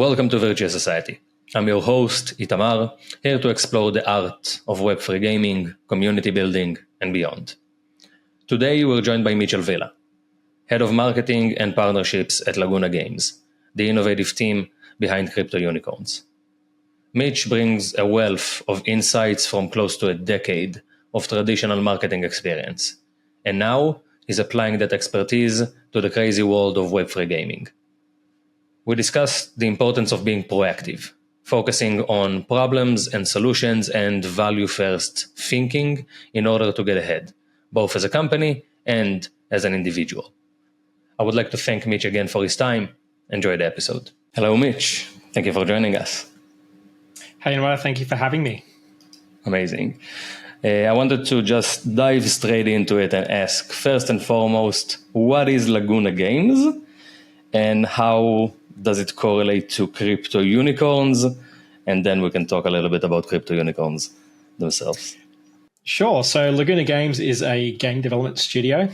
Welcome to Virtual Society. I'm your host, Itamar, here to explore the art of Web3 gaming, community building, and beyond. Today we're joined by Mitchell Vella, Head of Marketing and Partnerships at Laguna Games, the innovative team behind Crypto Unicorns. Mitch brings a wealth of insights from close to a decade of traditional marketing experience, and now he's applying that expertise to the crazy world of Web3 gaming. We discussed the importance of being proactive, focusing on problems and solutions and value-first thinking in order to get ahead, both as a company and as an individual. I would like to thank Mitch again for his time. Enjoy the episode. Hello, Mitch. Thank you for joining us. Hey, Noah, thank you for having me. Amazing. I wanted to just dive straight into it and ask, first and foremost, what is Laguna Games and how does it correlate to Crypto Unicorns? And then we can talk a little bit about Crypto Unicorns themselves. Sure. So Laguna Games is a game development studio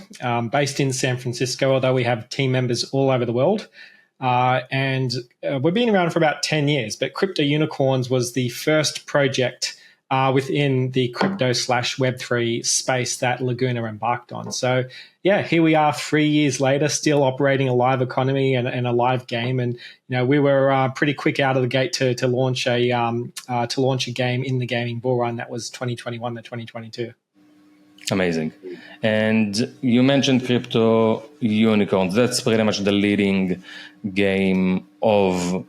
based in San Francisco, although we have team members all over the world. And we've been around for about 10 years, but Crypto Unicorns was the first project within the crypto/Web3 space that Laguna embarked on. So yeah, here we are 3 years later, still operating a live economy and a live game. And we were pretty quick out of the gate to launch a game in the gaming bull run that was 2021 to 2022. Amazing. And you mentioned Crypto Unicorns. That's pretty much the leading game of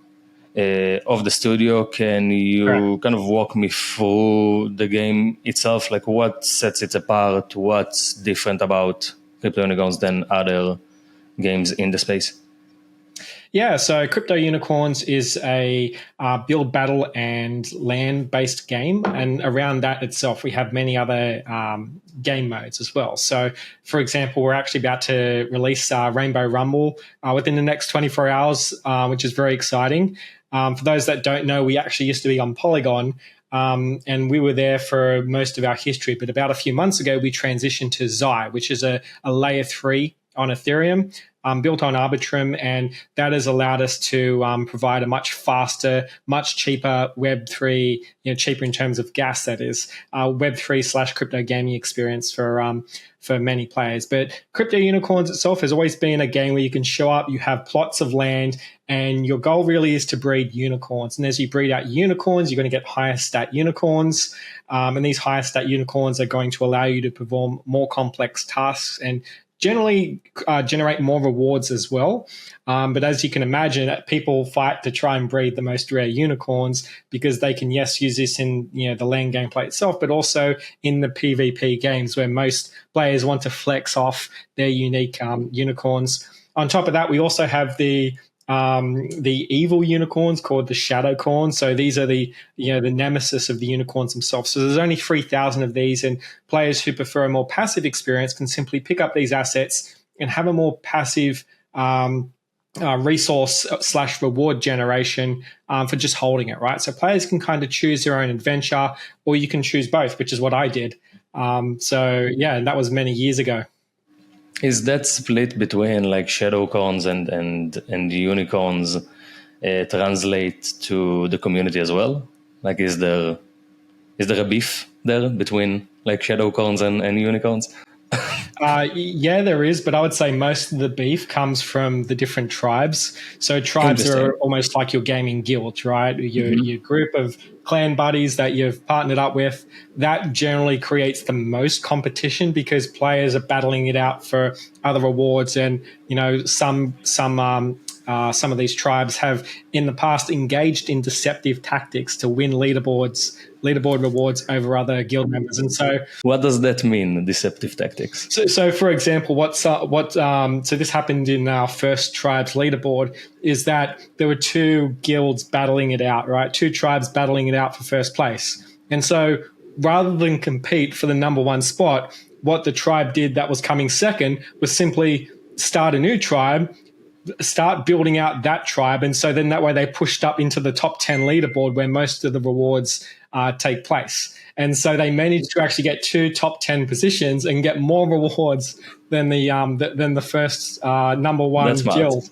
the studio. Can you kind of walk me through the game itself? Like what sets it apart? What's different about Crypto Unicorns than other games in the space? Yeah, so Crypto Unicorns is a build, battle, and land-based game. And around that itself, we have many other game modes as well. So, for example, we're actually about to release Rainbow Rumble within the next 24 hours, which is very exciting. For those that don't know, we actually used to be on Polygon, and we were there for most of our history. But about a few months ago, we transitioned to Xi, which is a layer 3 on Ethereum, built on Arbitrum, and that has allowed us to provide a much faster, much cheaper Web3, cheaper in terms of gas, that is, Web3/crypto gaming experience for many players. But Crypto Unicorns itself has always been a game where you can show up, you have plots of land, and your goal really is to breed unicorns. And as you breed out unicorns, you're going to get higher stat unicorns. And these higher stat unicorns are going to allow you to perform more complex tasks and generally generate more rewards as well. But as you can imagine, people fight to try and breed the most rare unicorns because they can, yes, use this in the land gameplay itself, but also in the PvP games where most players want to flex off their unique unicorns. On top of that, we also have the evil unicorns called the shadow corns. So these are the nemesis of the unicorns themselves. So there's only 3,000 of these, and players who prefer a more passive experience can simply pick up these assets and have a more passive resource/reward generation for just holding it, right? So players can kind of choose their own adventure, or you can choose both, which is what I did. And that was many years ago. Is that split between like shadow corns and unicorns translate to the community as well? Like, is there a beef there between like shadow corns and unicorns? Yeah, there is, but I would say most of the beef comes from the different tribes. So tribes are almost like your gaming guild, right? Your group of clan buddies that you've partnered up with. That generally creates the most competition because players are battling it out for other rewards, and some of these tribes have in the past engaged in deceptive tactics to win leaderboard rewards over other guild members. And so what does that mean, deceptive tactics? So for example, so this happened in our first tribe's leaderboard, is that there were two guilds battling it out, right? Two tribes battling it out for first place. And so rather than compete for the number one spot, what the tribe did that was coming second was simply start a new tribe, start building out that tribe. And so then that way they pushed up into the top 10 leaderboard where most of the rewards take place. And so they managed to actually get two top 10 positions and get more rewards than the first number one guild.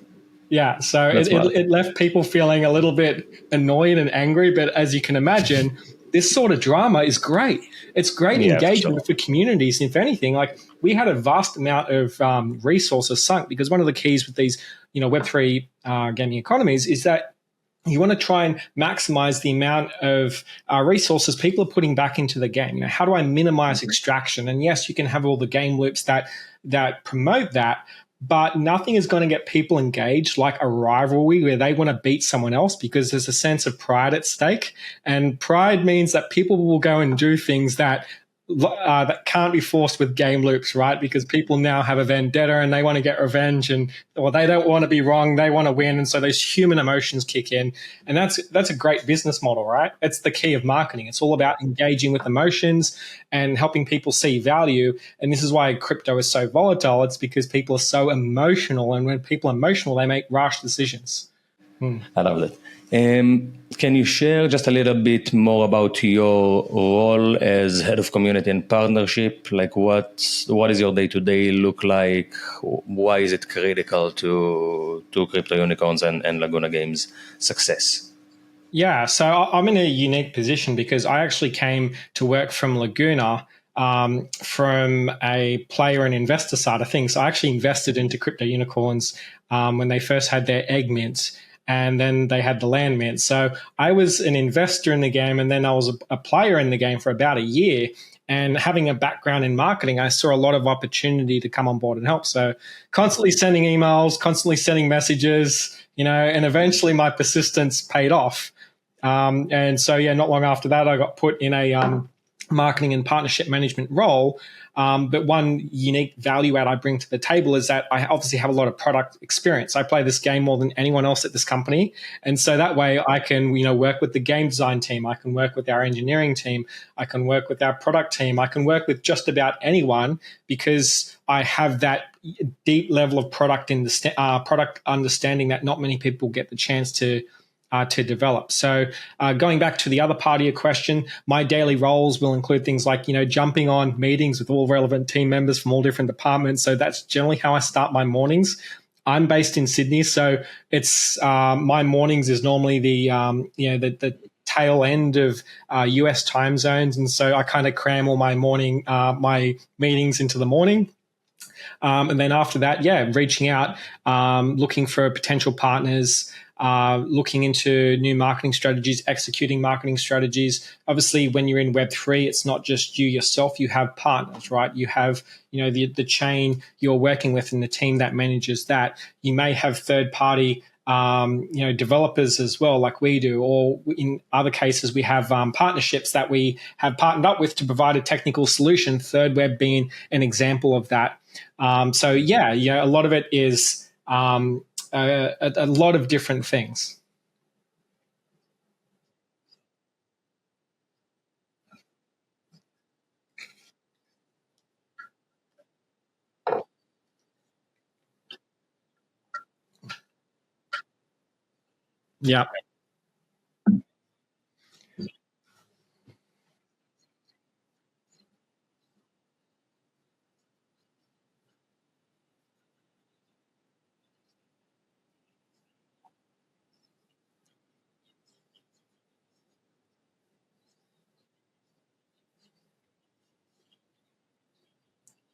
Yeah, so That's smart. it left people feeling a little bit annoyed and angry. But as you can imagine, this sort of drama is great. It's great Yeah, for sure. engagement for communities. If anything, like we had a vast amount of resources sunk because one of the keys with these, Web3 gaming economies is that you want to try and maximize the amount of resources people are putting back into the game. How do I minimize extraction? And yes, you can have all the game loops that promote that, but nothing is going to get people engaged like a rivalry where they want to beat someone else because there's a sense of pride at stake. And pride means that people will go and do things that can't be forced with game loops, right? Because people now have a vendetta and they want to get revenge, or they don't want to be wrong, they want to win, and so those human emotions kick in, and that's a great business model, right? It's the key of marketing. It's all about engaging with emotions and helping people see value, and this is why crypto is so volatile. It's because people are so emotional, and when people are emotional, they make rash decisions. I love that. Can you share just a little bit more about your role as head of community and partnership? Like what is your day-to-day look like? Why is it critical to Crypto Unicorns and Laguna Games success? Yeah, so I'm in a unique position because I actually came to work from Laguna from a player and investor side of things. So I actually invested into Crypto Unicorns when they first had their egg mints, and then they had the land mint. So I was an investor in the game, and then I was a player in the game for about a year. And having a background in marketing, I saw a lot of opportunity to come on board and help. So constantly sending emails, constantly sending messages, and eventually my persistence paid off. And so, yeah, not long after that, I got put in a marketing and partnership management role. But one unique value add I bring to the table is that I obviously have a lot of product experience. I play this game more than anyone else at this company. And so that way I can, work with the game design team. I can work with our engineering team. I can work with our product team. I can work with just about anyone because I have that deep level of product understanding that not many people get the chance to develop. So going back to the other part of your question, my daily roles will include things like, jumping on meetings with all relevant team members from all different departments. So that's generally how I start my mornings. I'm based in Sydney, so it's my mornings is normally the tail end of US time zones. And so I kind of cram all my my meetings into the morning. And then after that, reaching out, looking for potential partners, looking into new marketing strategies, executing marketing strategies. Obviously, when you're in Web3, it's not just you yourself. You have partners, right? You have, the chain you're working with and the team that manages that. You may have third-party developers as well, like we do, or in other cases, we have partnerships that we have partnered up with to provide a technical solution, Third Web being an example of that. So a lot of it is a lot of different things. Yeah.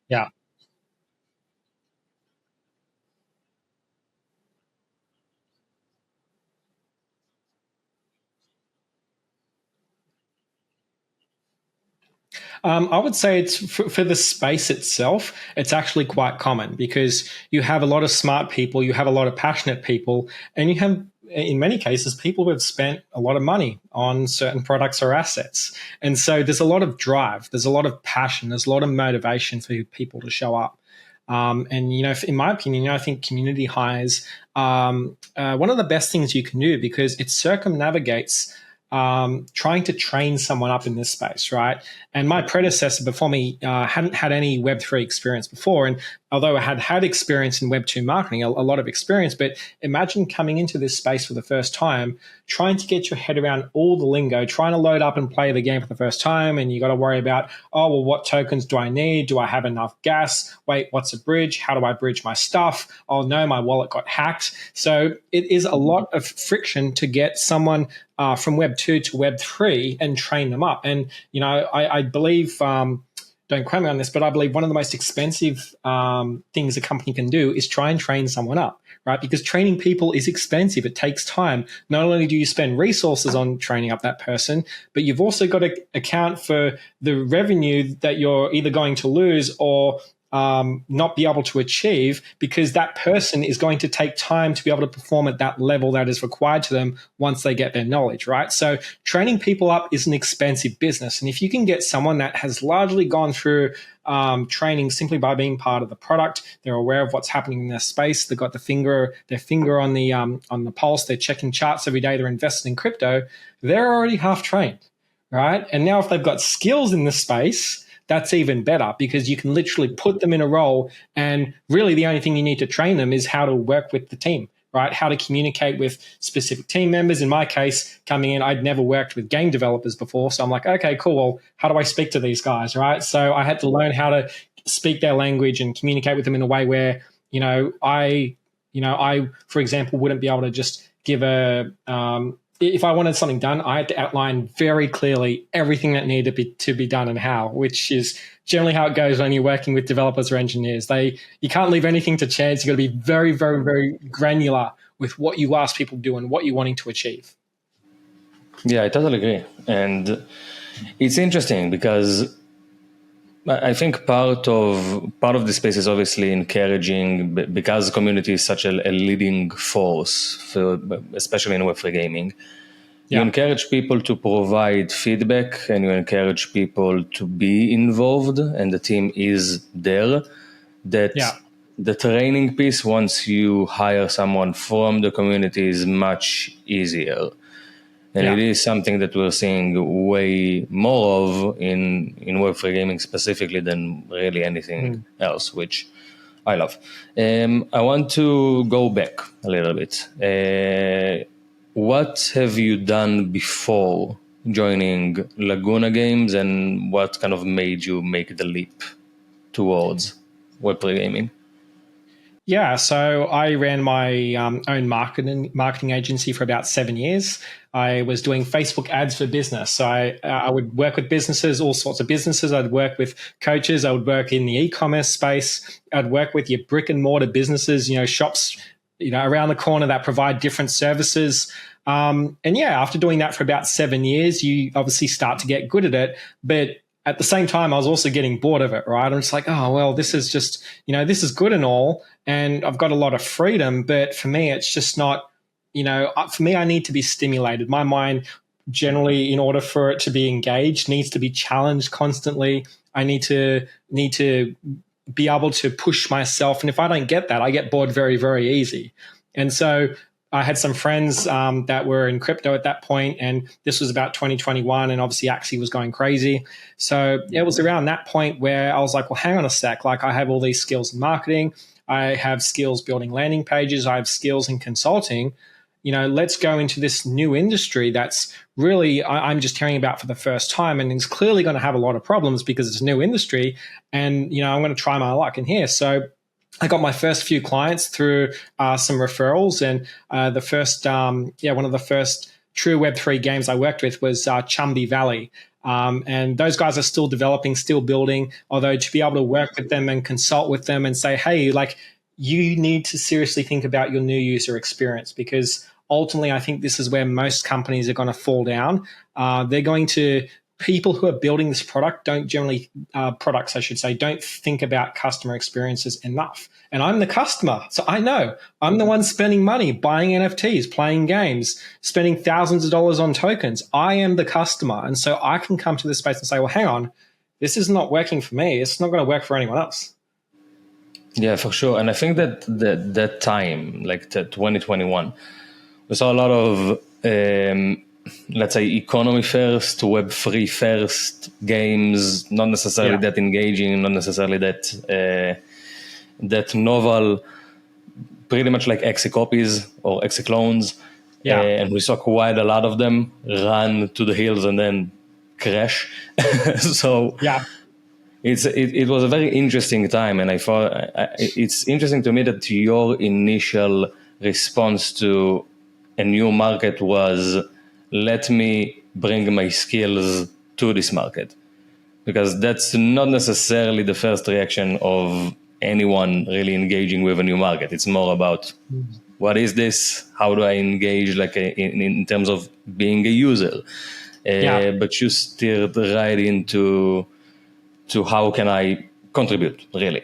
Yeah. I would say it's for the space itself, it's actually quite common because you have a lot of smart people, you have a lot of passionate people, and you have, in many cases, people who have spent a lot of money on certain products or assets. And so there's a lot of drive, there's a lot of passion, there's a lot of motivation for people to show up. And in my opinion, I think community hires one of the best things you can do because it circumnavigates trying to train someone up in this space, right? And my predecessor before me hadn't had any Web3 experience before. And although I had experience in Web2 marketing, a lot of experience, but imagine coming into this space for the first time, trying to get your head around all the lingo, trying to load up and play the game for the first time. And you got to worry about, oh, well, what tokens do I need? Do I have enough gas? Wait, what's a bridge? How do I bridge my stuff? Oh, no, my wallet got hacked. So it is a lot of friction to get someone from Web 2 to Web 3 and train them up. And, I believe, don't quote me on this, but I believe one of the most expensive things a company can do is try and train someone up, right? Because training people is expensive. It takes time. Not only do you spend resources on training up that person, but you've also got to account for the revenue that you're either going to lose or not be able to achieve, because that person is going to take time to be able to perform at that level that is required to them once they get their knowledge, right? So training people up is an expensive business. And if you can get someone that has largely gone through training simply by being part of the product, they're aware of what's happening in their space, they've got their finger on the pulse, they're checking charts every day, they're invested in crypto, they're already half trained, right? And now if they've got skills in the space, that's even better, because you can literally put them in a role, and really the only thing you need to train them is how to work with the team, right? How to communicate with specific team members. In my case, coming in, I'd never worked with game developers before. So I'm like, okay, cool. Well, how do I speak to these guys, right? So I had to learn how to speak their language and communicate with them in a way where, I, for example, wouldn't be able to just give if I wanted something done, I had to outline very clearly everything that needed to be done and how, which is generally how it goes when you're working with developers or engineers. You can't leave anything to chance. You've got to be very, very, very granular with what you ask people to do and what you're wanting to achieve. Yeah, I totally agree. And it's interesting because I think part of the space is obviously encouraging, because community is such a leading force, especially in Web3 gaming. You encourage people to provide feedback, and you encourage people to be involved, and the team is there. The training piece, once you hire someone from the community, is much easier. And it is something that we're seeing way more of in Web3 gaming specifically than really anything else, which I love. I want to go back a little bit. What have you done before joining Laguna Games, and what kind of made you make the leap towards Web3 gaming? Yeah, so I ran my own marketing agency for about 7 years. I was doing Facebook ads for business. So I would work with businesses, all sorts of businesses. I'd work with coaches. I would work in the e-commerce space. I'd work with your brick and mortar businesses, shops, around the corner that provide different services. After doing that for about 7 years, you obviously start to get good at it. But at the same time, I was also getting bored of it, right? I'm just like, oh, well, this is just, this is good and all, and I've got a lot of freedom, but for me, it's just not, for me, I need to be stimulated. My mind generally, in order for it to be engaged, needs to be challenged constantly. I need to be able to push myself. And if I don't get that, I get bored very, very easy. And so I had some friends that were in crypto at that point, and this was about 2021, and obviously Axie was going crazy. So it was around that point where I was like, well, hang on a sec. Like, I have all these skills in marketing. I have skills building landing pages. I have skills in consulting. Let's go into this new industry that's really I'm just hearing about for the first time, and it's clearly going to have a lot of problems because it's a new industry, and, I'm going to try my luck in here. So I got my first few clients through some referrals, and one of the first true Web3 games I worked with was Chumby Valley. And those guys are still developing, still building, although to be able to work with them and consult with them and say, hey, like, you need to seriously think about your new user experience, because ultimately I think this is where most companies are going to fall down. People who are building this product don't think about customer experiences enough. And I'm the customer, so I know. I'm the one spending money, buying NFTs, playing games, spending thousands of dollars on tokens. I am the customer. And so I can come to this space and say, well, hang on, this is not working for me. It's not going to work for anyone else. Yeah, for sure. And I think that time, like 2021, we saw a lot of let's say, economy first, Web3 first games, not necessarily that engaging, not necessarily that novel, pretty much like exe copies or exe clones. And we saw quite a lot of them run to the hills and then crash. So it was a very interesting time, and I thought it's interesting to me that your initial response to a new market was, let me bring my skills to this market, because that's not necessarily the first reaction of anyone really engaging with a new market. It's more about, what is this? How do I engage, like in terms of being a user? But you steered right into how can I contribute, really,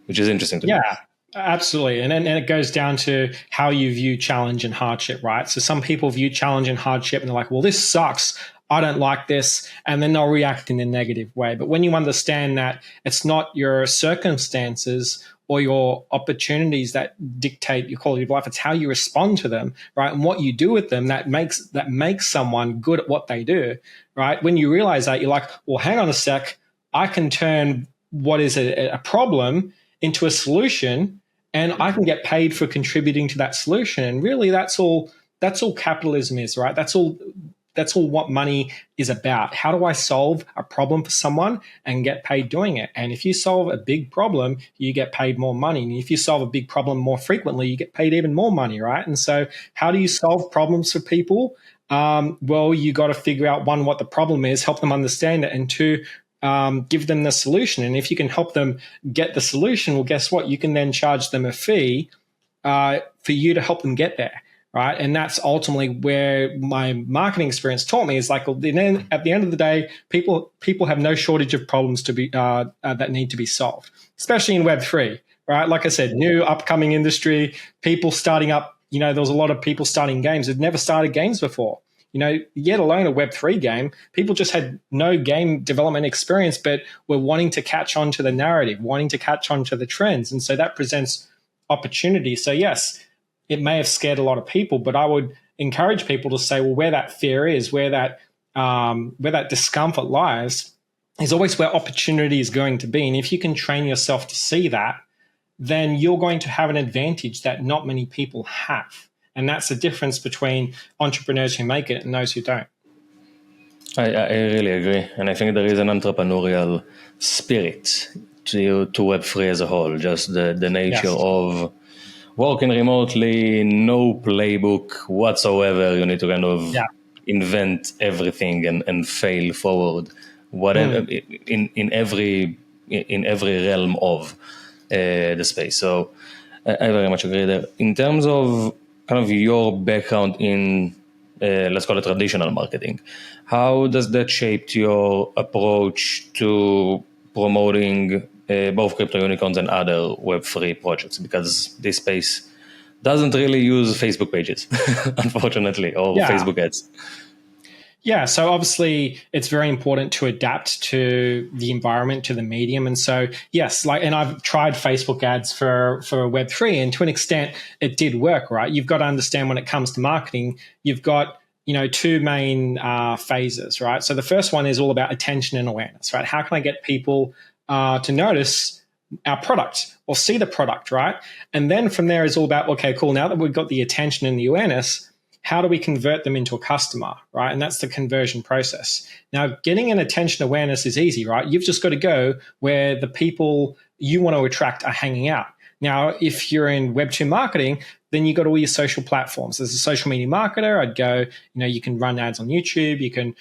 which is interesting to me. Yeah, absolutely. And it goes down to how you view challenge and hardship, right? So some people view challenge and hardship and they're like, well, this sucks. I don't like this. And then they'll react in a negative way. But when you understand that it's not your circumstances or your opportunities that dictate your quality of life, it's how you respond to them, right? And what you do with them that makes someone good at what they do, right? When you realize that, you're like, well, hang on a sec. I can turn what is a problem into a solution, and I can get paid for contributing to that solution. And really, that's all capitalism is, right? That's all what money is about. How do I solve a problem for someone and get paid doing it? And if you solve a big problem, you get paid more money. And if you solve a big problem more frequently, you get paid even more money, right? And so how do you solve problems for people? Well, you got to figure out, one, what the problem is, help them understand it, and two, give them the solution. And if you can help them get the solution, well, guess what? You can then charge them a fee for you to help them get there, right? And that's ultimately where my marketing experience taught me, is like, at the end of the day, people have no shortage of problems to be that need to be solved, especially in Web3, right? Like I said, new upcoming industry, people starting up. There was a lot of people starting games who'd never started games before. Yet alone a Web3 game. People just had no game development experience, but were wanting to catch on to the narrative, wanting to catch on to the trends. And so that presents opportunity. So yes, it may have scared a lot of people, but I would encourage people to say, well, where that fear is, where that discomfort lies, is always where opportunity is going to be. And if you can train yourself to see that, then you're going to have an advantage that not many people have. And that's the difference between entrepreneurs who make it and those who don't. I really agree. And I think there is an entrepreneurial spirit to Web3 as a whole, just the nature of working remotely, no playbook whatsoever. You need to kind of invent everything and fail forward, whatever in every realm of the space. So I very much agree there. In terms of kind of your background in, let's call it traditional marketing, how does that shape your approach to promoting both crypto unicorns and other Web3 projects? Because this space doesn't really use Facebook pages, unfortunately, or Facebook ads. Yeah, so obviously it's very important to adapt to the environment, to the medium. And so, yes, and I've tried Facebook ads for Web3, and to an extent it did work, right? You've got to understand, when it comes to marketing, you've got, two main phases, right? So the first one is all about attention and awareness, right? How can I get people to notice our product or see the product, right? And then from there is all about, okay, cool, now that we've got the attention and the awareness, how do we convert them into a customer, right? And that's the conversion process. Now, getting an attention awareness is easy, right? You've just got to go where the people you want to attract are hanging out. Now, if you're in Web2 marketing, then you've got all your social platforms. As a social media marketer, I'd go, you can run ads on YouTube.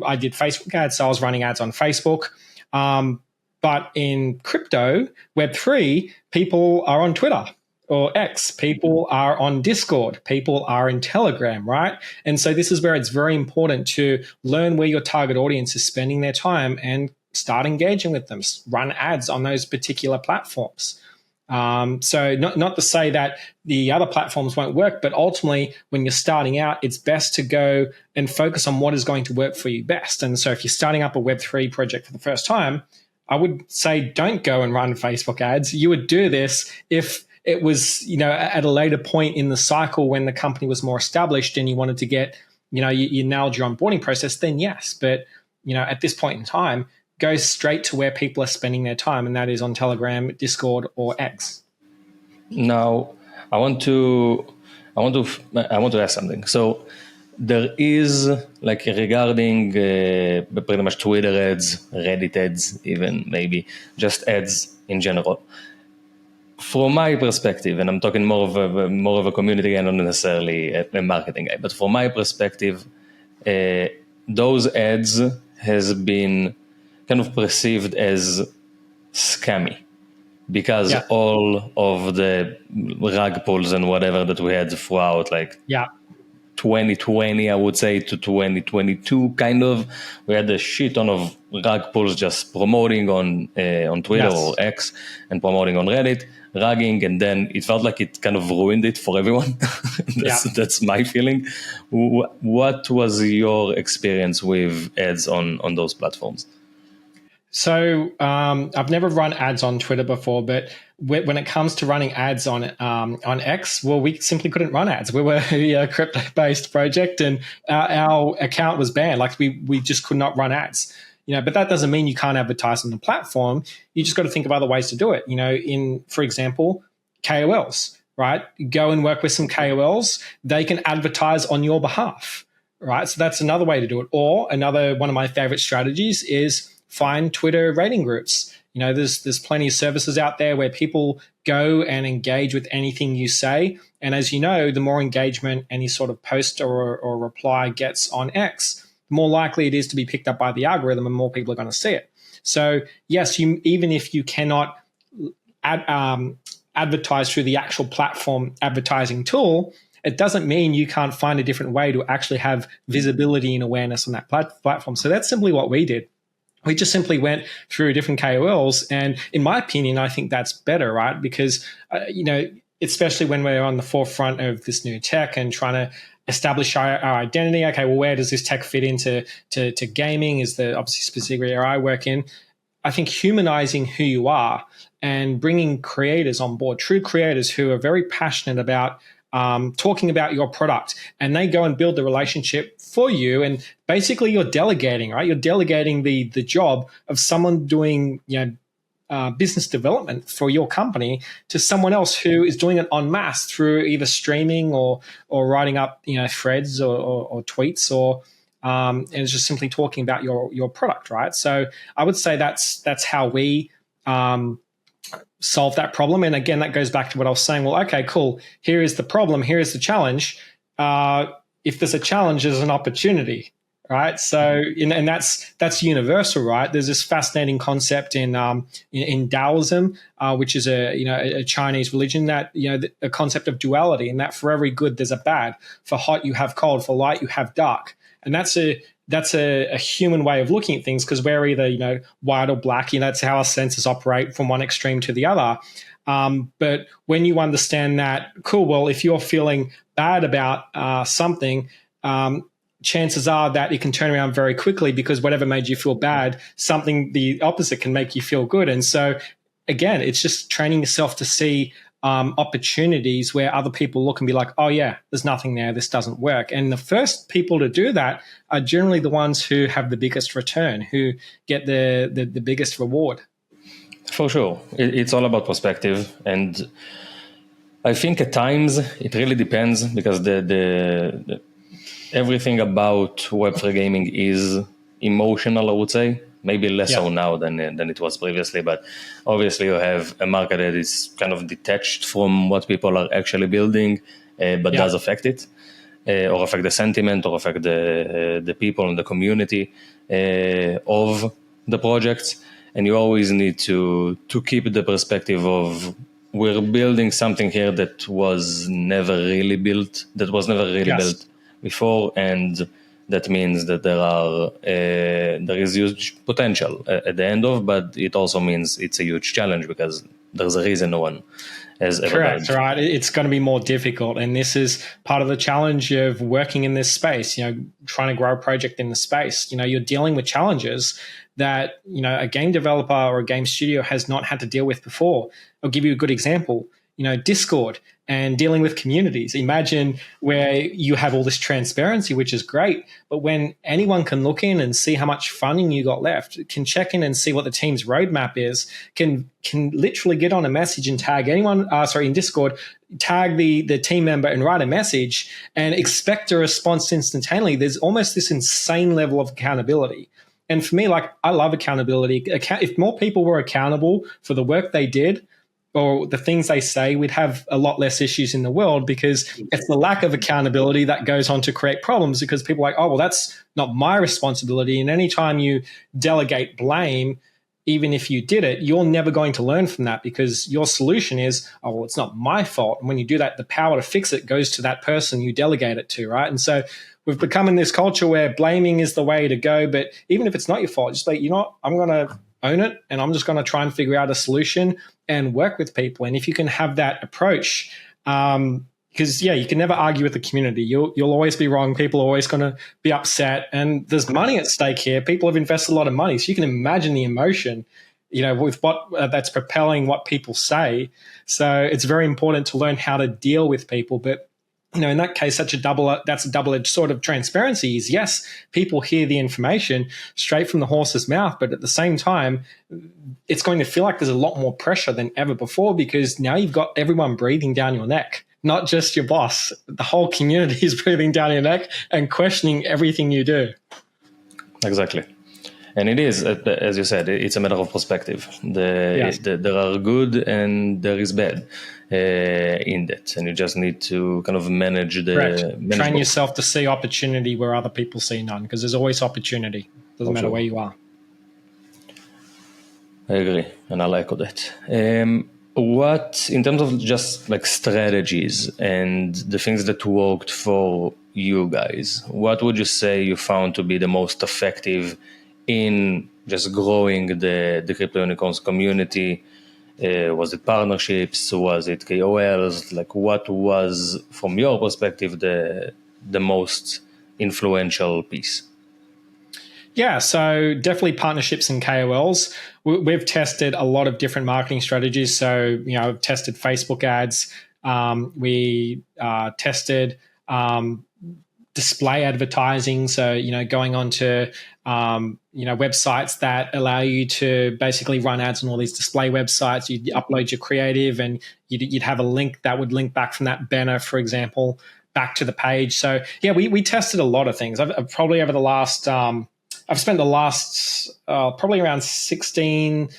I did Facebook ads, so I was running ads on Facebook. But in crypto, Web3, people are on Twitter or X, people are on Discord, people are in Telegram, right? And so this is where it's very important to learn where your target audience is spending their time and start engaging with them, run ads on those particular platforms. So not to say that the other platforms won't work, but ultimately when you're starting out, it's best to go and focus on what is going to work for you best. And so if you're starting up a Web3 project for the first time, I would say don't go and run Facebook ads. You would do this if it was, at a later point in the cycle when the company was more established and you wanted to get you nailed your onboarding process, then yes. But, at this point in time, go straight to where people are spending their time, and that is on Telegram, Discord, or X. Now, I want to ask something. So there is, like, regarding pretty much Twitter ads, Reddit ads, even maybe just ads in general. From my perspective, and I'm talking more of a community guy, not necessarily a marketing guy, but from my perspective, those ads has been kind of perceived as scammy, because all of the rug pulls and whatever that we had throughout, like 2020, I would say, to 2022, kind of, we had a shit ton of rug pulls just promoting on Twitter or X and promoting on Reddit, rugging, and then it felt like it kind of ruined it for everyone. That's my feeling. What was your experience with ads on those platforms? So I've never run ads on Twitter before, but when it comes to running ads on X, well, we simply couldn't run ads. We were a crypto-based project, and our account was banned. Like we just could not run ads. But that doesn't mean you can't advertise on the platform. You just got to think of other ways to do it. For example, KOLs, right? Go and work with some KOLs. They can advertise on your behalf, right? So that's another way to do it. Or another one of my favorite strategies is find Twitter rating groups. There's plenty of services out there where people go and engage with anything you say. And as you know, the more engagement any sort of post or reply gets on X, the more likely it is to be picked up by the algorithm and more people are going to see it. So yes, even if you cannot advertise through the actual platform advertising tool, it doesn't mean you can't find a different way to actually have visibility and awareness on that platform. So that's simply what we did. We just simply went through different KOLs. And in my opinion, I think that's better, right? Because, especially when we're on the forefront of this new tech and trying to establish our identity. Okay, well, where does this tech fit into to gaming is the obviously specific area I work in. I think humanizing who you are and bringing creators on board, true creators who are very passionate about talking about your product, and they go and build the relationship for you. And basically you're delegating, right? You're delegating the job of someone doing, business development for your company to someone else who is doing it en masse through either streaming or writing up, threads or tweets and it's just simply talking about your product, right? So I would say that's how we solve that problem. And again, that goes back to what I was saying. Well, okay, cool. Here is the problem. Here is the challenge. If there's a challenge, there's an opportunity, right? So, and that's universal, right? There's this fascinating concept in Taoism, which is a Chinese religion, that a concept of duality, and that for every good there's a bad. For hot you have cold. For light you have dark. And that's a human way of looking at things, because we're either white or black. That's how our senses operate from one extreme to the other. But when you understand that, cool, well, if you're feeling bad about something, chances are that it can turn around very quickly, because whatever made you feel bad, something the opposite can make you feel good. And so again, it's just training yourself to see opportunities where other people look and be like, oh yeah, there's nothing there, this doesn't work. And the first people to do that are generally the ones who have the biggest return, who get the biggest reward. For sure. It's all about perspective. And I think at times it really depends, because the everything about Web3 gaming is emotional, I would say. Maybe less so now than it was previously, but obviously you have a market that is kind of detached from what people are actually building, but does affect it, or affect the sentiment, or affect the people in the community of the projects. And you always need to keep the perspective of, we're building something here that was never really built before, and that means that there is huge potential at the end of, but it also means it's a huge challenge, because there's a reason no one has ever Correct, done. right? It's going to be more difficult, and this is part of the challenge of working in this space. Trying to grow a project in the space. You're dealing with challenges that a game developer or a game studio has not had to deal with before. I'll give you a good example. Discord and dealing with communities. Imagine where you have all this transparency, which is great, but when anyone can look in and see how much funding you got left, can check in and see what the team's roadmap is, can literally get on a message and tag anyone, in Discord, tag the team member and write a message and expect a response instantaneously. There's almost this insane level of accountability. And for me, I love accountability. If more people were accountable for the work they did, or the things they say, we'd have a lot less issues in the world, because it's the lack of accountability that goes on to create problems, because people are like, oh, well, that's not my responsibility. And anytime you delegate blame, even if you did it, you're never going to learn from that, because your solution is, oh, well, it's not my fault. And when you do that, the power to fix it goes to that person you delegate it to, right? And so we've become in this culture where blaming is the way to go. But even if it's not your fault, just like, I'm going to own it, and I'm just going to try and figure out a solution and work with people. And if you can have that approach, because you can never argue with the community. You'll always be wrong. People are always going to be upset, and there's money at stake here. People have invested a lot of money, so you can imagine the emotion, with what that's propelling what people say. So it's very important to learn how to deal with people. But in that case, that's a double-edged sword of transparency. Is yes, people hear the information straight from the horse's mouth, but at the same time, it's going to feel like there's a lot more pressure than ever before, because now you've got everyone breathing down your neck, not just your boss. The whole community is breathing down your neck and questioning everything you do. Exactly. And it is, as you said, it's a matter of perspective. There are good and there is bad in that. And you just need to kind of manage Train yourself to see opportunity where other people see none, because there's always opportunity. Doesn't matter where you are. I agree. And I like that. What, in terms of just like strategies and the things that worked for you guys, what would you say you found to be the most effective in just growing the Crypto Unicorns community? Was it partnerships? Was it KOLs? Like, what was, from your perspective, the most influential piece? Yeah, so definitely partnerships and KOLs. We've tested a lot of different marketing strategies. So, I've tested Facebook ads. We tested display advertising. So, going on to, websites that allow you to basically run ads on all these display websites. You'd upload your creative, and you'd have a link that would link back from that banner, for example, back to the page. So, yeah, we tested a lot of things. I've probably over the last... I've spent the last probably around 16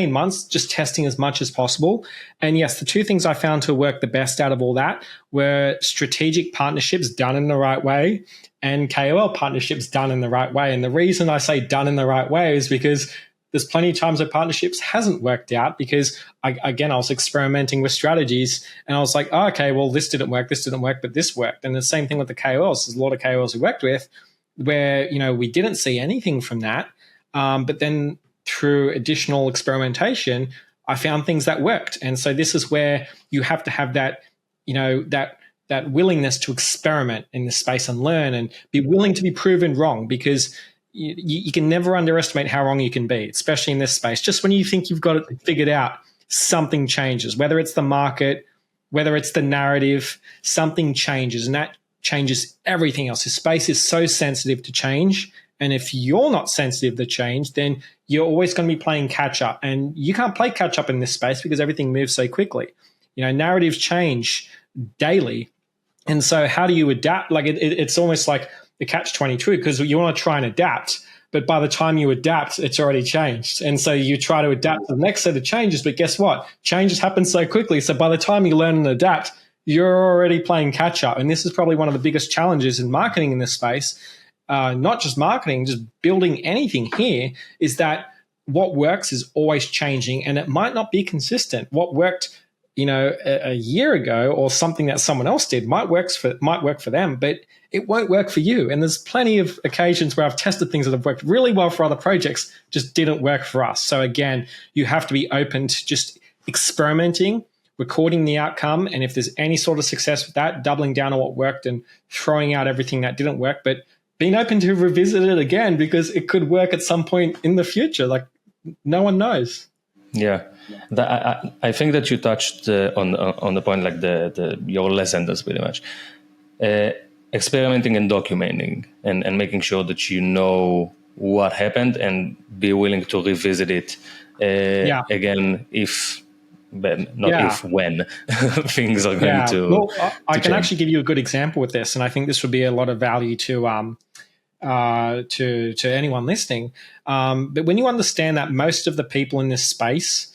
months just testing as much as possible. And yes, the two things I found to work the best out of all that were strategic partnerships done in the right way and KOL partnerships done in the right way. And the reason I say done in the right way is because there's plenty of times where partnerships hasn't worked out, because I was experimenting with strategies and I was like, oh, okay, well, this didn't work, but this worked. And the same thing with the KOLs. There's a lot of KOLs we worked with where, we didn't see anything from that. But then through additional experimentation, I found things that worked. And so this is where you have to have that, that willingness to experiment in this space and learn and be willing to be proven wrong, because you can never underestimate how wrong you can be, especially in this space. Just when you think you've got it figured out, something changes, whether it's the market, whether it's the narrative, something changes, and that changes everything else. The space is so sensitive to change. And if you're not sensitive to change, then you're always going to be playing catch up. And you can't play catch up in this space because everything moves so quickly. Narratives change daily. And so how do you adapt? Like it's almost like the catch-22, because you want to try and adapt, but by the time you adapt, it's already changed. And so you try to adapt to the next set of changes, but guess what? Changes happen so quickly. So by the time you learn and adapt, you're already playing catch up. And this is probably one of the biggest challenges in marketing in this space. Not just marketing, just building anything here, is that what works is always changing, and it might not be consistent. What worked, a year ago, or something that someone else did might work for them, but it won't work for you. And there's plenty of occasions where I've tested things that have worked really well for other projects, just didn't work for us. So again, you have to be open to just experimenting, recording the outcome, and if there's any sort of success with that, doubling down on what worked and throwing out everything that didn't work, but being open to revisit it again, because it could work at some point in the future. Like, no one knows. Yeah, I think that you touched on the point, like your last sentence, pretty much. Uh, Experimenting and documenting, and making sure that you know what happened and be willing to revisit it again if, but not Yeah. if, when things are going Yeah. to Well, I can change. actually give you a good example with this, and I think this would be a lot of value to anyone listening. But when you understand that most of the people in this space,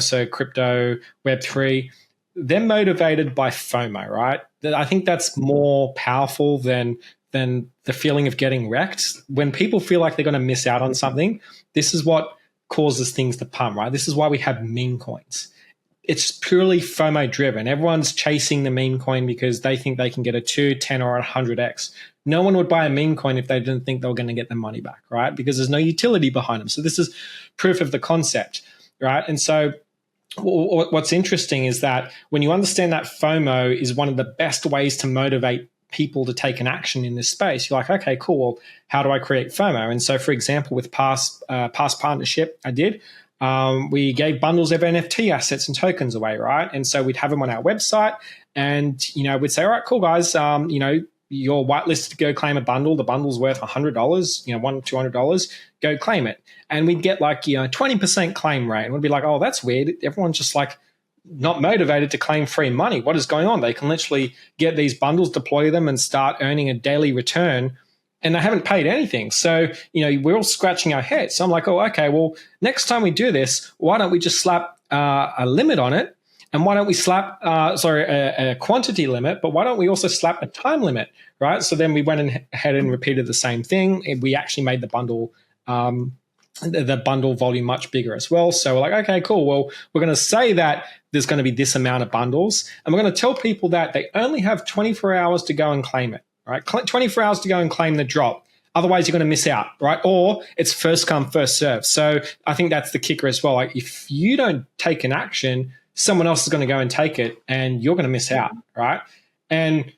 so crypto, Web3, they're motivated by FOMO, right? I think that's more powerful than the feeling of getting wrecked. When people feel like they're going to miss out on something, this is what causes things to pump, right? This is why we have meme coins. It's purely FOMO driven. Everyone's chasing the meme coin because they think they can get a 2, 10, or 100x. No one would buy a meme coin if they didn't think they were going to get their money back, right? Because there's no utility behind them. So this is proof of the concept, right? And so what's interesting is that when you understand that FOMO is one of the best ways to motivate people to take an action in this space, you're like, okay, cool. Well, how do I create FOMO? And so, for example, with past partnership I did, we gave bundles of NFT assets and tokens away, right? And so we'd have them on our website, and we'd say, all right, cool guys, you're whitelisted to go claim a bundle. The bundle's worth $100, $200. Go claim it, and we'd get 20% claim rate, and we'd be like, oh, that's weird. Everyone's just like not motivated to claim free money. What is going on? They can literally get these bundles, deploy them, and start earning a daily return, and they haven't paid anything. So, we're all scratching our heads. So I'm like, oh, okay, well, next time we do this, why don't we just slap a limit on it? And why don't we slap, a quantity limit, but why don't we also slap a time limit, right? So then we went ahead and repeated the same thing. And we actually made the bundle volume much bigger as well. So we're like, okay, cool. Well, we're going to say that there's going to be this amount of bundles, and we're going to tell people that they only have 24 hours to go and claim it, right? 24 hours to go and claim the drop. Otherwise, you're going to miss out, right? Or it's first come, first serve. So I think that's the kicker as well. Like, if you don't take an action, someone else is going to go and take it, and you're going to miss out, right? And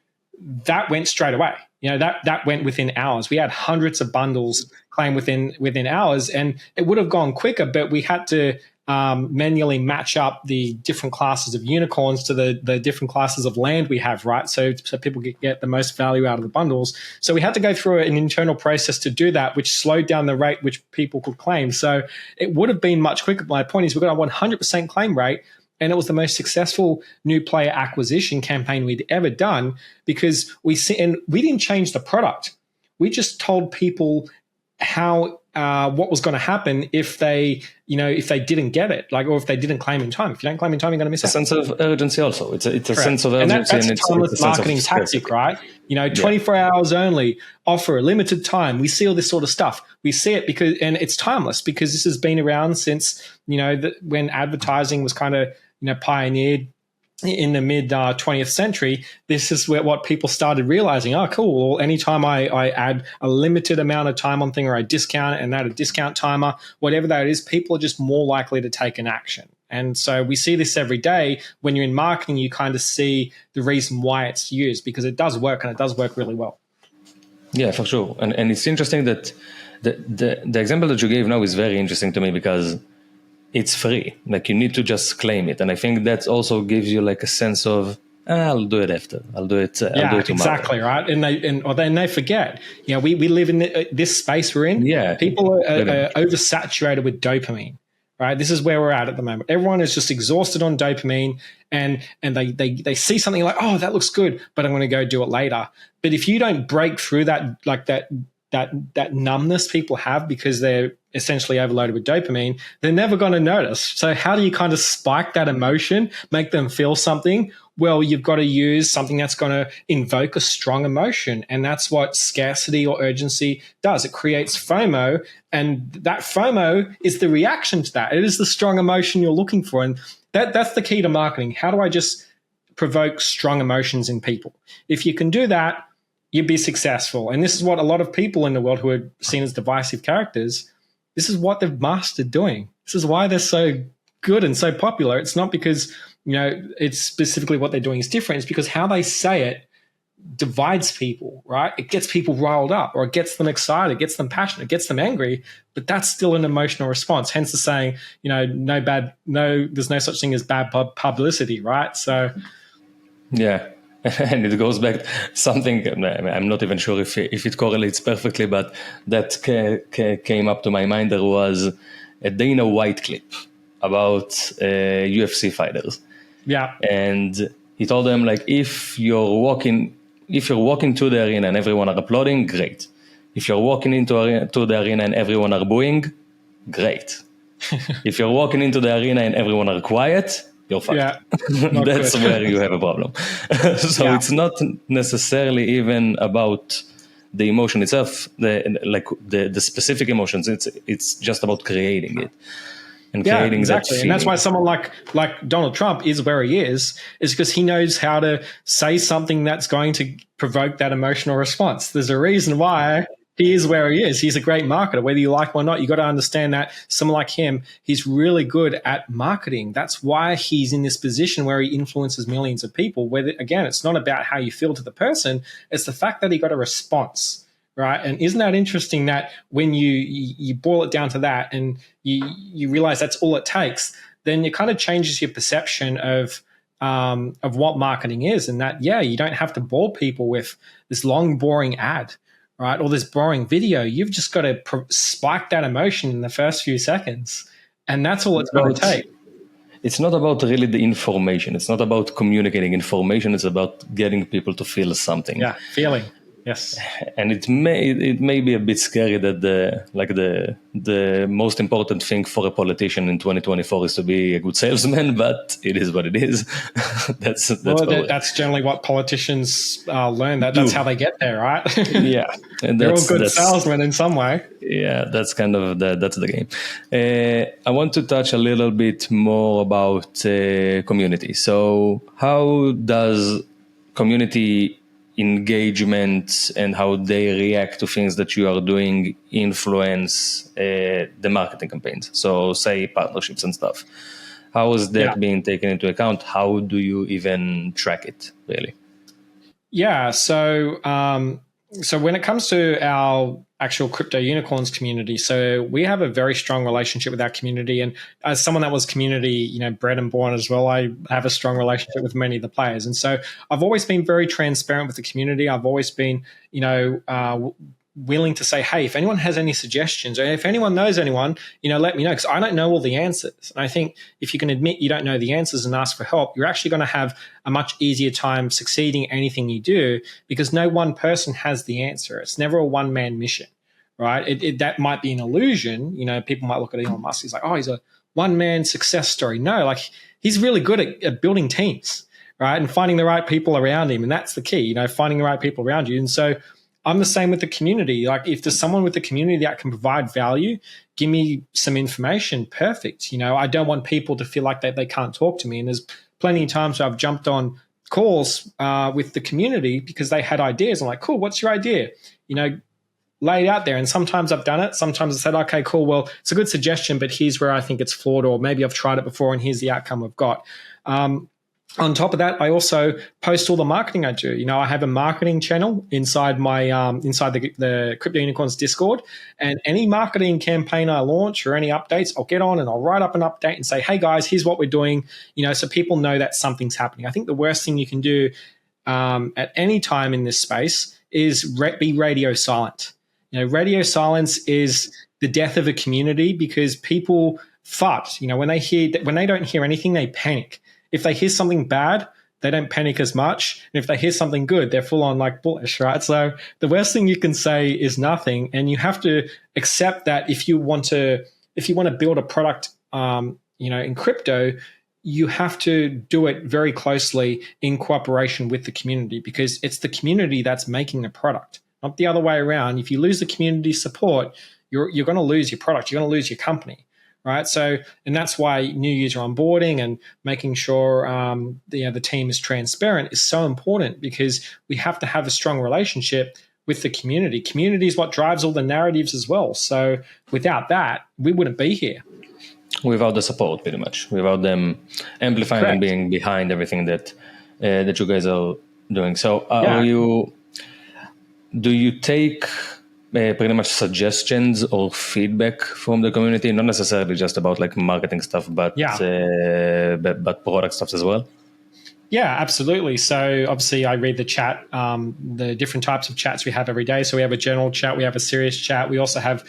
that went straight away. That went within hours. We had hundreds of bundles claim within hours, and it would have gone quicker, but we had to manually match up the different classes of unicorns to the different classes of land we have, right? So people could get the most value out of the bundles. So we had to go through an internal process to do that, which slowed down the rate which people could claim. So it would have been much quicker. My point is, we've got a 100% claim rate, and it was the most successful new player acquisition campaign we'd ever done, because we didn't change the product. We just told people how what was going to happen if they didn't get it, or if they didn't claim in time. If you don't claim in time, you're going to miss out. A sense of urgency also. It's a sense of urgency, and that's a timeless marketing tactic, right? 24 hours only, offer, limited time. We see all this sort of stuff. We see it and it's timeless, because this has been around since when advertising was kind of pioneered in the mid 20th century. This is what people started realizing. Oh, cool. Well, anytime I add a limited amount of time on thing, or I discount it and add a discount timer, whatever that is, people are just more likely to take an action. And so we see this every day. When you're in marketing, you kind of see the reason why it's used, because it does work, and it does work really well. Yeah, for sure. And it's interesting that the example that you gave now is very interesting to me, because it's free. Like, you need to just claim it. And I think that also gives you a sense of, I'll do it after. I'll do it tomorrow. Exactly, right. And they forget. We live in this space we're in. Yeah. People are oversaturated with dopamine, right? This is where we're at the moment. Everyone is just exhausted on dopamine, and they see something like, oh, that looks good, but I'm going to go do it later. But if you don't break through that numbness people have because they're essentially overloaded with dopamine, they're never going to notice. So how do you kind of spike that emotion, make them feel something? Well, you've got to use something that's going to invoke a strong emotion. And that's what scarcity or urgency does. It creates FOMO, and that FOMO is the reaction to that. It is the strong emotion you're looking for. And that's the key to marketing. How do I just provoke strong emotions in people? If you can do that, you'd be successful. And this is what a lot of people in the world who are seen as divisive characters, this is what they've mastered doing. This is why they're so good and so popular. It's not because, it's specifically what they're doing is different. It's because how they say it divides people, right? It gets people riled up, or it gets them excited, gets them passionate, gets them angry, but that's still an emotional response. Hence the saying, there's no such thing as bad publicity, right? So, yeah. And it goes back something, I'm not even sure if it correlates perfectly, but that came up to my mind. There was a Dana White clip about UFC fighters. yeah. And he told them, like, if you're walking to the arena and everyone are applauding, great. If you're walking to the arena and everyone are booing, great. If you're walking into the arena and everyone are quiet, you're fucked. Yeah, That's good. where you have a problem. So it's not necessarily even about the emotion itself, the specific emotions. It's just about creating it. And creating exactly. that And that's why someone like Donald Trump is where he is because he knows how to say something that's going to provoke that emotional response. There's a reason why he is where he is. He's a great marketer. Whether you like him or not, you got to understand that someone like him, he's really good at marketing. That's why he's in this position where he influences millions of people. Whether, again, it's not about how you feel to the person. It's the fact that he got a response, right? And isn't that interesting that when you boil it down to that and you realize that's all it takes, then it kind of changes your perception of what marketing is, and that, you don't have to bore people with this long, boring ad, right? Or this boring video. You've just got to spike that emotion in the first few seconds. And that's all it's going to take. It's not about really the information. It's not about communicating information. It's about getting people to feel something. Yeah, feeling. Yes. And it may be a bit scary that the most important thing for a politician in 2024 is to be a good salesman, but it is what it is. That's generally what politicians learn. That's how they get there, right? Yeah, and they're all good salesmen in some way. Yeah, that's kind of that's the game. I want to touch a little bit more about community. So, how does community engagement and how they react to things that you are doing influence the marketing campaigns? So say partnerships and stuff. How is that being taken into account? How do you even track it, really? Yeah, so when it comes to our actual crypto unicorns community, so we have a very strong relationship with our community, and as someone that was community, bred and born as well, I have a strong relationship with many of the players, and so I've always been very transparent with the community. I've always been, willing to say, hey, if anyone has any suggestions or if anyone knows anyone, let me know, because I don't know all the answers. And I think if you can admit you don't know the answers and ask for help, you're actually going to have a much easier time succeeding anything you do, because no one person has the answer. It's never a one-man mission, right? That might be an illusion. People might look at Elon Musk. He's like, oh, he's a one-man success story. No, like he's really good at building teams, right? And finding the right people around him. And that's the key, finding the right people around you. And so I'm the same with the community. Like if there's someone with the community that can provide value, give me some information, perfect. I don't want people to feel like they can't talk to me. And there's plenty of times where I've jumped on calls with the community because they had ideas. I'm like, cool, what's your idea? Lay it out there. And sometimes I've done it. Sometimes I said, okay, cool. Well, it's a good suggestion, but here's where I think it's flawed, or maybe I've tried it before and here's the outcome I've got. On top of that, I also post all the marketing I do. I have a marketing channel inside my inside the Crypto Unicorns Discord, and any marketing campaign I launch or any updates, I'll get on and I'll write up an update and say, hey guys, here's what we're doing, so people know that something's happening. I think the worst thing you can do at any time in this space is be radio silent. Radio silence is the death of a community, because people fart. When they don't hear anything, they panic. If they hear something bad, they don't panic as much. And if they hear something good, they're full on like bullish, right? So the worst thing you can say is nothing. And you have to accept that if you want to build a product, in crypto, you have to do it very closely in cooperation with the community, because it's the community that's making the product, not the other way around. If you lose the community support, you're going to lose your product. You're going to lose your company. Right. So, and that's why new user onboarding and making sure the team is transparent is so important, because we have to have a strong relationship with the community. Community is what drives all the narratives as well. So without that, we wouldn't be here. Without the support, pretty much, without them amplifying and being behind everything that you guys are doing. So Yeah. do you take pretty much suggestions or feedback from the community? Not necessarily just about like marketing stuff, but Yeah. but product stuff as well. Yeah, absolutely. So obviously I read the chat, the different types of chats we have every day. So we have a general chat, we have a serious chat. We also have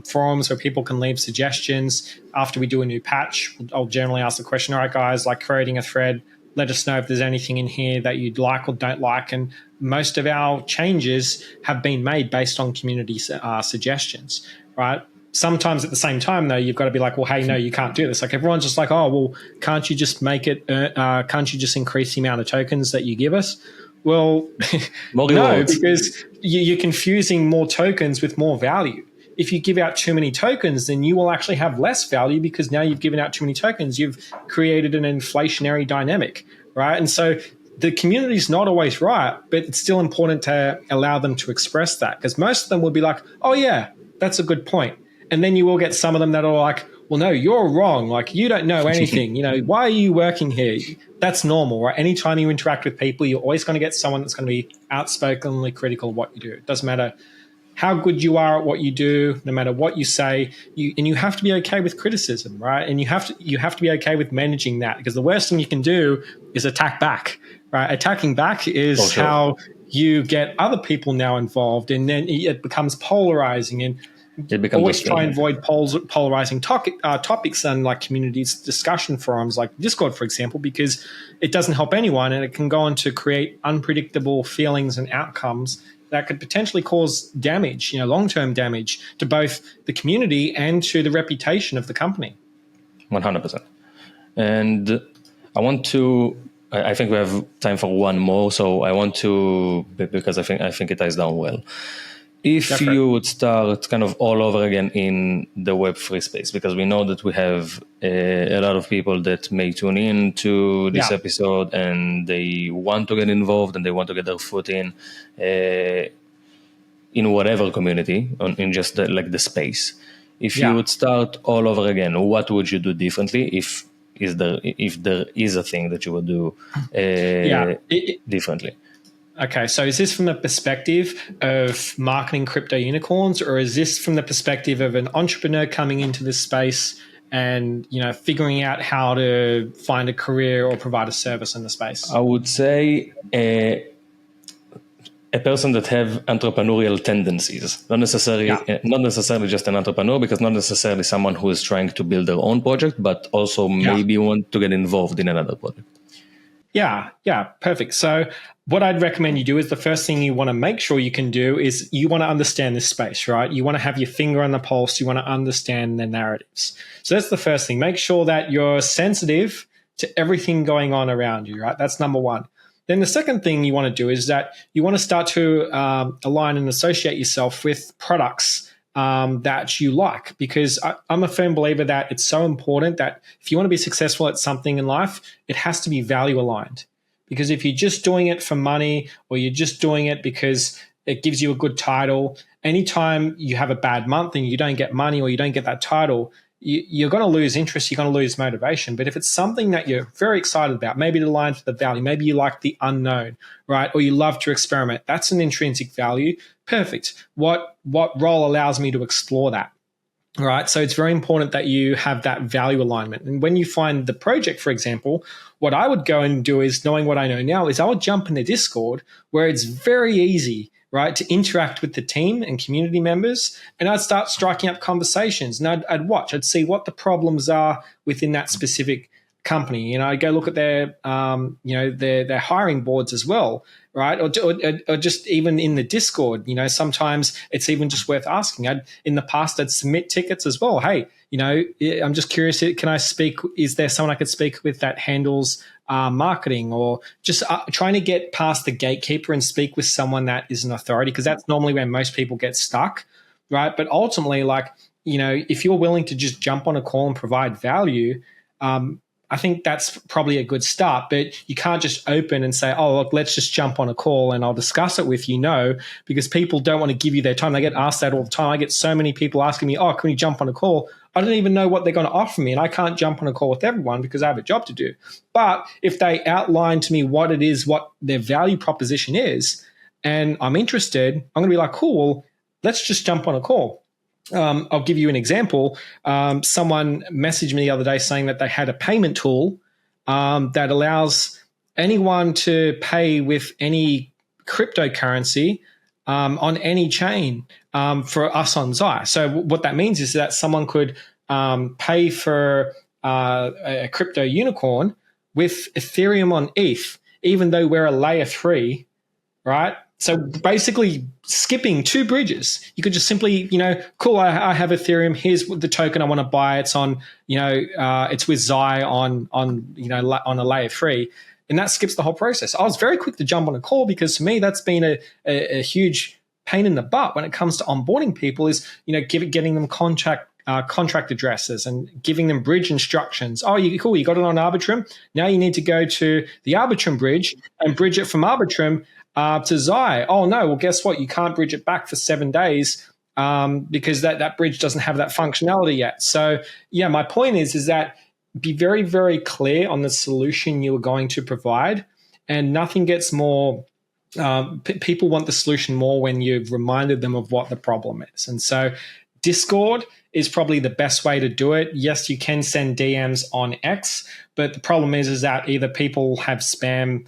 forums where people can leave suggestions. After we do a new patch, I'll generally ask the question, all right, guys, like creating a thread, let us know if there's anything in here that you'd like or don't like. And most of our changes have been made based on community suggestions, right? Sometimes at the same time, though, you've got to be like, well, hey, no, you can't do this. Like everyone's just like, oh, well, can't you just make it, can't you just increase the amount of tokens that you give us? Well, no, because you're confusing more tokens with more value. If you give out too many tokens, then you will actually have less value because now you've given out too many tokens. You've created an inflationary dynamic, right? And so the community is not always right, but it's still important to allow them to express that because most of them will be like, oh, yeah, that's a good point. And then you will get some of them that are like, well, no, you're wrong. Like, you don't know anything. Why are you working here? That's normal, right? Anytime you interact with people, you're always going to get someone that's going to be outspokenly critical of what you do. It doesn't matter how good you are at what you do, no matter what you say, you have to be okay with criticism, right? And you have to be okay with managing that because the worst thing you can do is attack back, right? Attacking back is how you get other people now involved, and then it becomes polarizing and always try and avoid polarizing topics and like communities discussion forums like Discord, for example, because it doesn't help anyone and it can go on to create unpredictable feelings and outcomes that could potentially cause damage, long-term damage to both the community and to the reputation of the company. 100%. And I think we have time for one more, so I want to, because I think it ties down well. If you would start kind of all over again in the Web3 space, because we know that we have a lot of people that may tune in to this episode and they want to get involved and they want to get their foot in whatever community, in just the space. If you would start all over again, what would you do differently if there is a thing that you would do differently? Okay, so is this from the perspective of marketing crypto unicorns, or is this from the perspective of an entrepreneur coming into this space and figuring out how to find a career or provide a service in the space? I would say a person that have entrepreneurial tendencies, not necessarily just an entrepreneur, because not necessarily someone who is trying to build their own project, but also maybe want to get involved in another project. Yeah, perfect. So what I'd recommend you do is the first thing you want to make sure you can do is you want to understand this space, right? You want to have your finger on the pulse. You want to understand the narratives. So that's the first thing. Make sure that you're sensitive to everything going on around you, right? That's number one. Then the second thing you want to do is that you want to start to align and associate yourself with products that you like, because I'm a firm believer that it's so important that if you want to be successful at something in life, it has to be value aligned. Because if you're just doing it for money or you're just doing it because it gives you a good title, anytime you have a bad month and you don't get money or you don't get that title, you're going to lose interest, you're going to lose motivation. But if it's something that you're very excited about, maybe it aligns with the value, maybe you like the unknown, right? Or you love to experiment, that's an intrinsic value. Perfect. What role allows me to explore that? All right. So it's very important that you have that value alignment. And when you find the project, for example, what I would go and do is, knowing what I know now, is I would jump into Discord where it's very easy, right, to interact with the team and community members. And I'd start striking up conversations and I'd watch, I'd see what the problems are within that specific company. I'd go look at their, their hiring boards as well, right? Or just even in the Discord, sometimes it's even just worth asking. In the past, I'd submit tickets as well. Hey, I'm just curious, can I speak? Is there someone I could speak with that handles marketing, or just trying to get past the gatekeeper and speak with someone that is an authority? Because that's normally where most people get stuck, right? But ultimately, if you're willing to just jump on a call and provide value, I think that's probably a good start, but you can't just open and say, oh, look, let's just jump on a call and I'll discuss it with you. No, because people don't want to give you their time. They get asked that all the time. I get so many people asking me, oh, can we jump on a call? I don't even know what they're going to offer me, and I can't jump on a call with everyone because I have a job to do. But if they outline to me what it is, what their value proposition is, and I'm interested, I'm going to be like, cool, well, let's just jump on a call. I'll give you an example. Someone messaged me the other day saying that they had a payment tool that allows anyone to pay with any cryptocurrency on any chain for us on Zai. So what that means is that someone could pay for a crypto unicorn with Ethereum on ETH, even though we're a layer 3, right? So basically skipping 2 bridges. You could just simply, cool, I have Ethereum. Here's the token I want to buy. It's on, it's with Zai on a layer 3. And that skips the whole process. I was very quick to jump on a call because to me, that's been a huge pain in the butt when it comes to onboarding people is, getting them contract addresses and giving them bridge instructions. Oh, cool, you got it on Arbitrum. Now you need to go to the Arbitrum bridge and bridge it from Arbitrum to Zai. Oh no, well guess what? You can't bridge it back for 7 days because that bridge doesn't have that functionality yet. So yeah, my point is that be very, very clear on the solution you are going to provide, and nothing gets more. People want the solution more when you've reminded them of what the problem is. And so Discord is probably the best way to do it. Yes, you can send DMs on X, but the problem is that either people have spam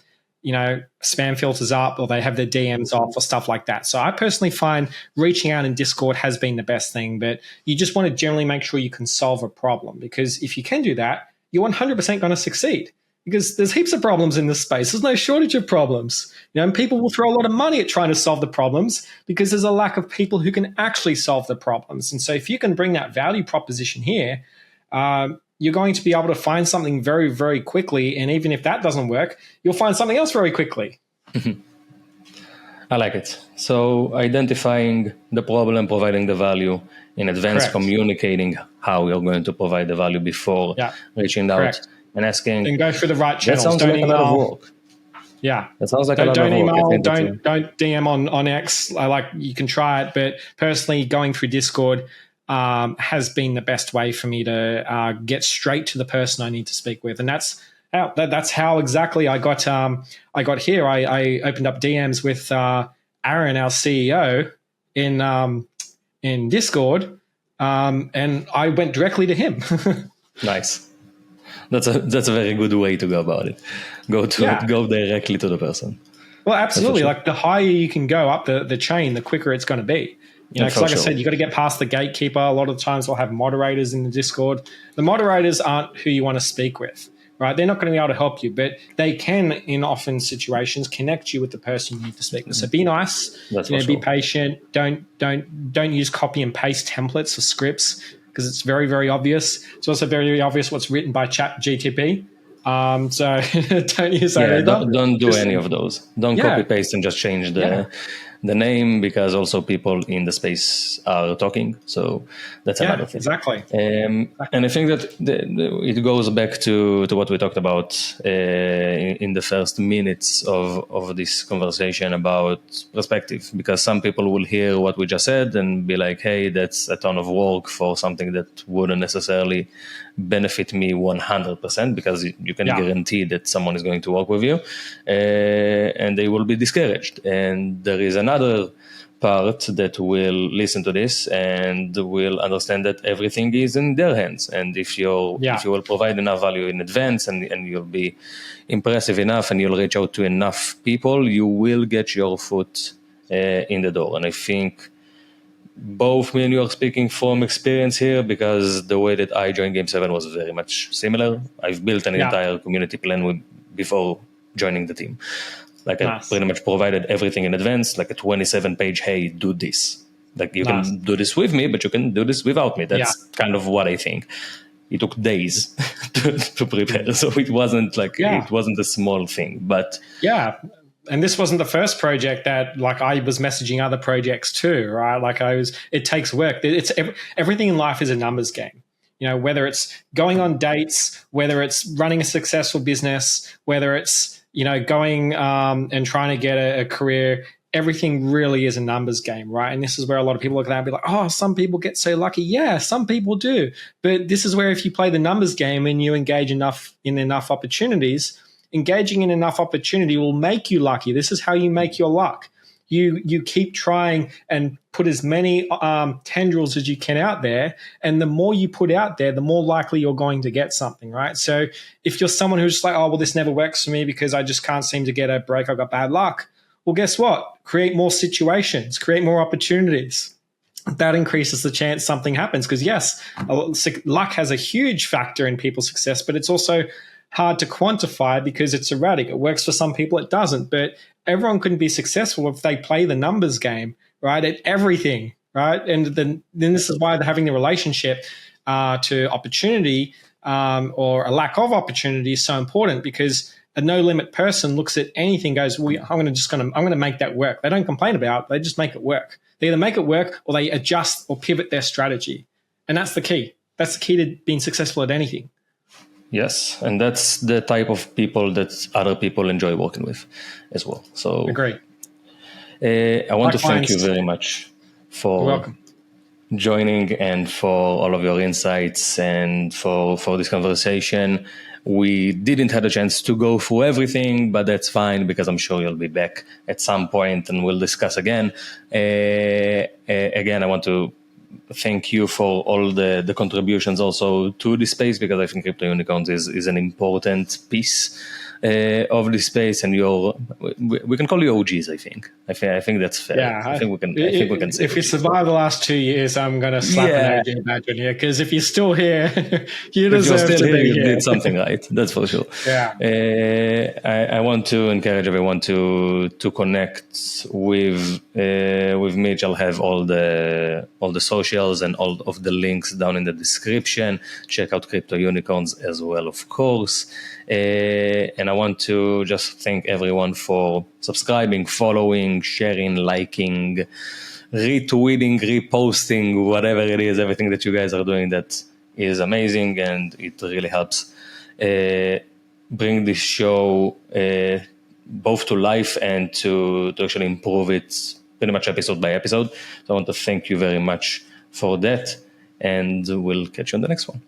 filters up, or they have their DMs off or stuff like that. So I personally find reaching out in Discord has been the best thing, but you just want to generally make sure you can solve a problem, because if you can do that, you're 100% going to succeed, because there's heaps of problems in this space. There's no shortage of problems. And people will throw a lot of money at trying to solve the problems because there's a lack of people who can actually solve the problems. And so if you can bring that value proposition here, you're going to be able to find something very, very quickly. And even if that doesn't work, you'll find something else very quickly. I like it. So identifying the problem, providing the value in advance, Correct. communicating how you're going to provide the value before reaching out Correct. and asking. And go through the right channels. That sounds like a lot of work. Yeah. That sounds like a lot of work. Don't email, don't DM on X. You can try it, but personally going through Discord has been the best way for me to get straight to the person I need to speak with. And that's how exactly I got here. I opened up DMs with Aaron, our CEO, in Discord, and I went directly to him. Nice. That's a very good way to go about it. Go directly to the person. Well, absolutely. Sure. Like the higher you can go up the chain, the quicker it's going to be. Because like I said, you got to get past the gatekeeper. A lot of times we'll have moderators in the Discord. The moderators aren't who you want to speak with, right? They're not going to be able to help you, but they can, in often situations, connect you with the person you need to speak with. So be nice. Be patient. Don't use copy and paste templates or scripts, because it's very, very obvious. It's also very, very obvious what's written by ChatGTP. So don't use that either. Don't do any of those. Don't copy paste and just change the name, because also people in the space are talking. So that's another thing. Exactly. And I think that it goes back to what we talked about in the first minutes of this conversation about perspective, because some people will hear what we just said and be like, hey, that's a ton of work for something that wouldn't necessarily benefit me 100%, because you can guarantee that someone is going to work with you, and they will be discouraged. And there is another part that will listen to this and will understand that everything is in their hands. And if you will provide enough value in advance, and you'll be impressive enough, and you'll reach out to enough people, you will get your foot in the door. And I think both me and you are speaking from experience here, because the way that I joined Game 7 was very much similar. I've built an entire community plan before joining the team. I pretty much provided everything in advance, like a 27-page, hey, do this. Like you can do this with me, but you can do this without me. That's kind of what I think. It took days to prepare. So it wasn't it wasn't a small thing, but and this wasn't the first project that I was messaging other projects too, right? It takes work. It's everything in life is a numbers game. Whether it's going on dates, whether it's running a successful business, whether it's, going and trying to get a career everything really is a numbers game, right? And this is where a lot of people look at that and be like, oh, some people get so lucky. Yeah, some people do. But this is where if you play the numbers game and you engage in enough opportunities, engaging in enough opportunity will make you lucky. This is how you make your luck. You keep trying and put as many tendrils as you can out there, and the more you put out there, the more likely you're going to get something, right? So if you're someone who's just like, oh, well, this never works for me because I just can't seem to get a break, I've got bad luck. Well, guess what? Create more situations, create more opportunities. That increases the chance something happens because, yes, luck has a huge factor in people's success, but it's also hard to quantify because it's erratic. It works for some people, it doesn't. But everyone couldn't be successful if they play the numbers game, right, at everything, right? And then this is why having the relationship to opportunity or a lack of opportunity is so important, because a no-limit person looks at anything, goes, well, I'm going to make that work. They don't complain about it. They just make it work. They either make it work or they adjust or pivot their strategy. And that's the key. That's the key to being successful at anything. Yes, and that's the type of people that other people enjoy working with as well. So agree. I want to thank you very much for joining and for all of your insights and for this conversation. We didn't have a chance to go through everything, but that's fine because I'm sure you'll be back at some point and we'll discuss again. Again, I want to thank you for all the contributions also to this space, because I think Crypto Unicorns is an important piece of this space, and we can call you OGs. I think that's fair. Yeah, I think we can say if you survive the last 2 years, I'm going to slap an OG badge on you, because if you're still here, you deserve to be here. You did something right. That's for sure. Yeah. I want to encourage everyone to connect with Mitch. I'll have all the socials and all of the links down in the description. Check out Crypto Unicorns as well, of course. And I want to just thank everyone for subscribing, following, sharing, liking, retweeting, reposting, whatever it is, everything that you guys are doing. That is amazing, and it really helps bring this show both to life and to actually improve it pretty much episode by episode. So I want to thank you very much for that, and we'll catch you on the next one.